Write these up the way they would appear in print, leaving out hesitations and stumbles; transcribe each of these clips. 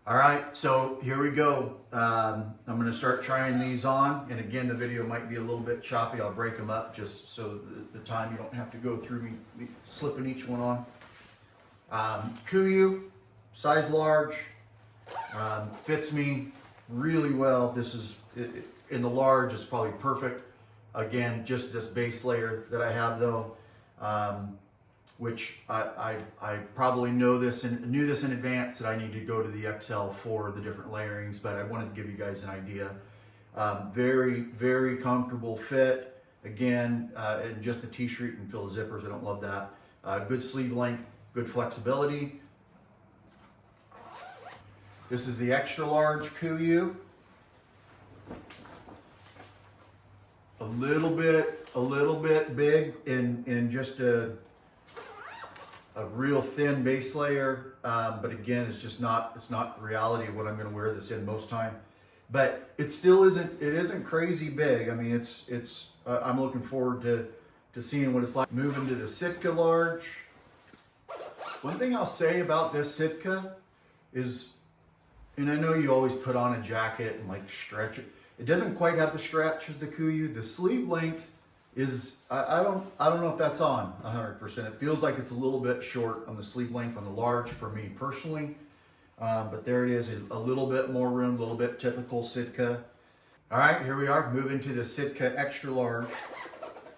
All right, so here we go. I'm going to start trying these on, and again, the video might be a little bit choppy. I'll break them up just so the time you don't have to go through me slipping each one on. Kuiu, size large, fits me really well. This is in the large, it's probably perfect. Again, just this base layer that I have though. Which I probably knew this in advance that I need to go to the XL for the different layerings, but I wanted to give you guys an idea. Very, very comfortable fit. Again, and just the t-shirt, you can fill the zippers, I don't love that. Good sleeve length, good flexibility. This is the extra large Kuiu. A little bit big in just a real thin base layer, but again, it's not the reality of what I'm going to wear this in most time. But it still isn't crazy big. I mean, I'm looking forward to seeing what it's like. Moving to the Sitka large. One thing I'll say about this Sitka is, and I know you always put on a jacket and like stretch it. It doesn't quite have the stretch as the Kuiu. The sleeve length is, I don't know if that's on 100%. It feels like it's a little bit short on the sleeve length on the large for me personally. But there it is, a little bit more room, a little bit typical Sitka. All right, here we are, moving to the Sitka extra large.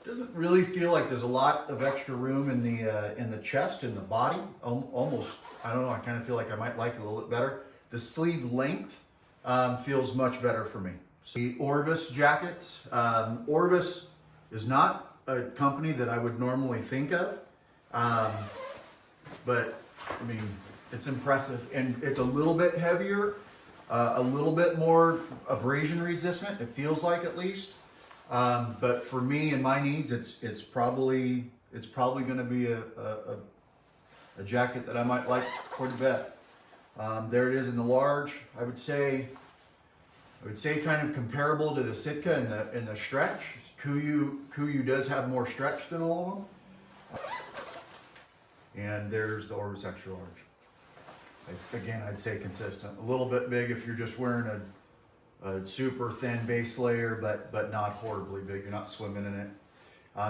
Doesn't really feel like there's a lot of extra room in the chest and the body. Almost, I don't know, I kind of feel like I might like it a little bit better. The sleeve length feels much better for me. So the Orvis jackets. Orvis is not a company that I would normally think of, but I mean, it's impressive, and it's a little bit heavier, a little bit more abrasion resistant, it feels like, at least. But for me and my needs, it's probably going to be a jacket that I might like quite a bit. There it is in the large. I would say kind of comparable to the Sitka in the stretch. Kuiu does have more stretch than all of them. And there's the Orvis extra large. Again, I'd say consistent. A little bit big if you're just wearing a super thin base layer, but not horribly big. You're not swimming in it.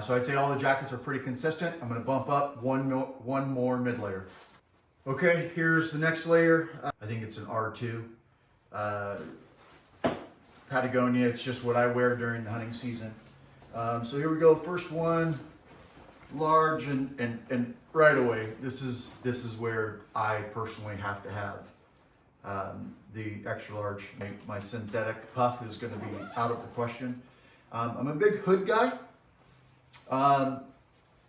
So I'd say all the jackets are pretty consistent. I'm going to bump up one more mid layer. Okay, here's the next layer. I think it's an R2. Patagonia, it's just what I wear during the hunting season. So here we go, first one, large, and right away, this is where I personally have to have the extra large. My synthetic puff is going to be out of the question. I'm a big hood guy,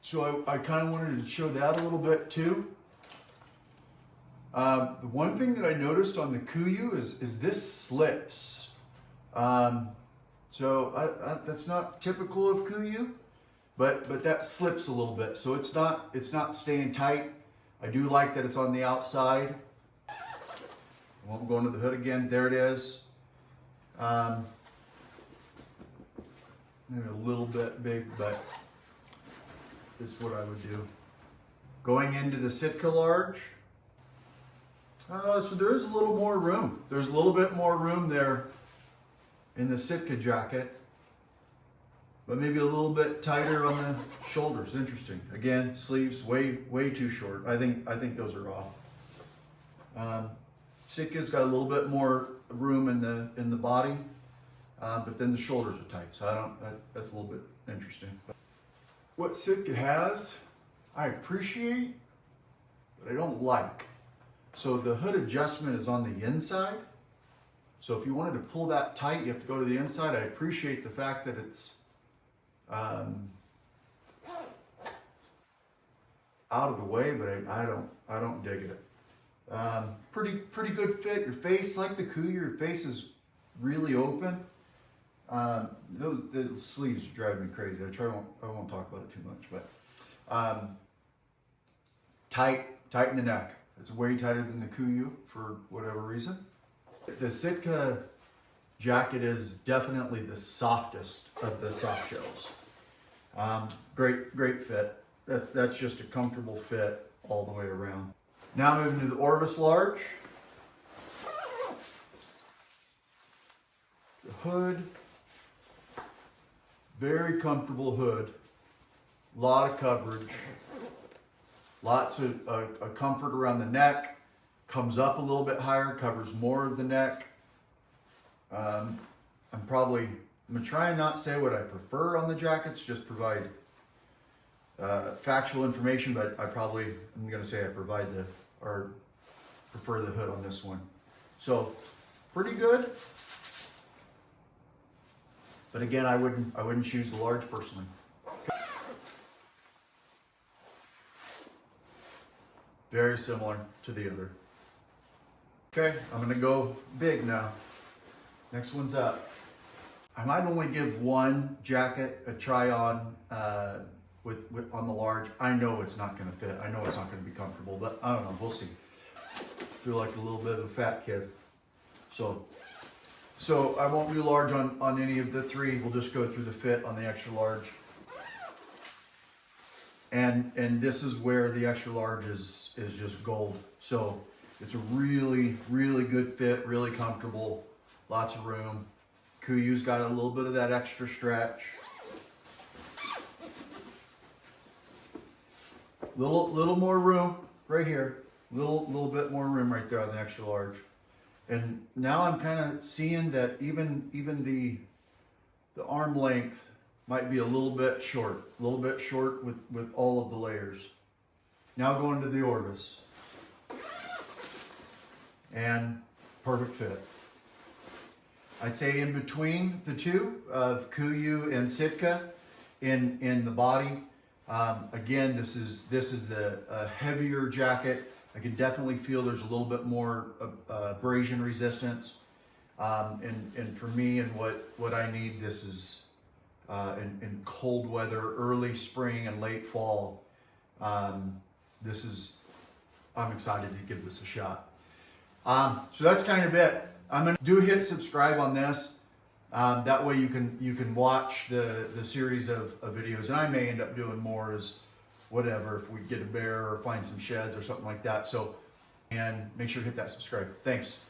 so I kind of wanted to show that a little bit too. The one thing that I noticed on the Kuiu is this slips. So that's not typical of Kuiu, but that slips a little bit. So it's not staying tight. I do like that it's on the outside. I won't go into the hood again. There it is. Maybe a little bit big, but this is what I would do. Going into the Sitka large. So there is a little more room. There's a little bit more room there in the Sitka jacket, but maybe a little bit tighter on the shoulders. Interesting. Again, sleeves way too short. I think those are off. Sitka's got a little bit more room in the body, but then the shoulders are tight. So that's a little bit interesting. What Sitka has, I appreciate, but I don't like. So the hood adjustment is on the inside. So if you wanted to pull that tight, you have to go to the inside. I appreciate the fact that it's out of the way, but I don't dig it. Pretty good fit. Your face, like the Kuiu, your face is really open. The sleeves drive me crazy. I won't talk about it too much, but tight in the neck. It's way tighter than the Kuiu for whatever reason. The Sitka jacket is definitely the softest of the soft shells. Great fit. That's just a comfortable fit all the way around. Now moving to the Orvis large. hood, very comfortable hood, lot of coverage, lots of comfort around the neck, comes up a little bit higher, covers more of the neck. I'm gonna try and not say what I prefer on the jackets, just provide factual information, but I'm gonna say I prefer the hood on this one. So pretty good. But again, I wouldn't choose the large personally. Very similar to the other. Okay, I'm gonna go big now. Next one's up. I might only give one jacket a try on on the large. I know it's not gonna fit. I know it's not gonna be comfortable, but I don't know, we'll see. Feel like a little bit of a fat kid. So I won't do large on any of the three. We'll just go through the fit on the extra large. And this is where the extra large is just gold. So it's a really, really good fit, really comfortable, lots of room. Kuiu's got a little bit of that extra stretch. Little more room right here. Little bit more room right there on the extra large. And now I'm kind of seeing that even the arm length might be a little bit short with all of the layers. Now going to the Orvis. And perfect fit. I'd say in between the two of Kuiu and Sitka in the body. Again, this is a heavier jacket. I can definitely feel there's a little bit more abrasion resistance. And for me and what I need, this is in cold weather, early spring and late fall. I'm excited to give this a shot. So that's kind of it. I'm gonna hit subscribe on this. That way you can watch the series of videos, and I may end up doing more as whatever, if we get a bear or find some sheds or something like that. So, and make sure to hit that subscribe. Thanks.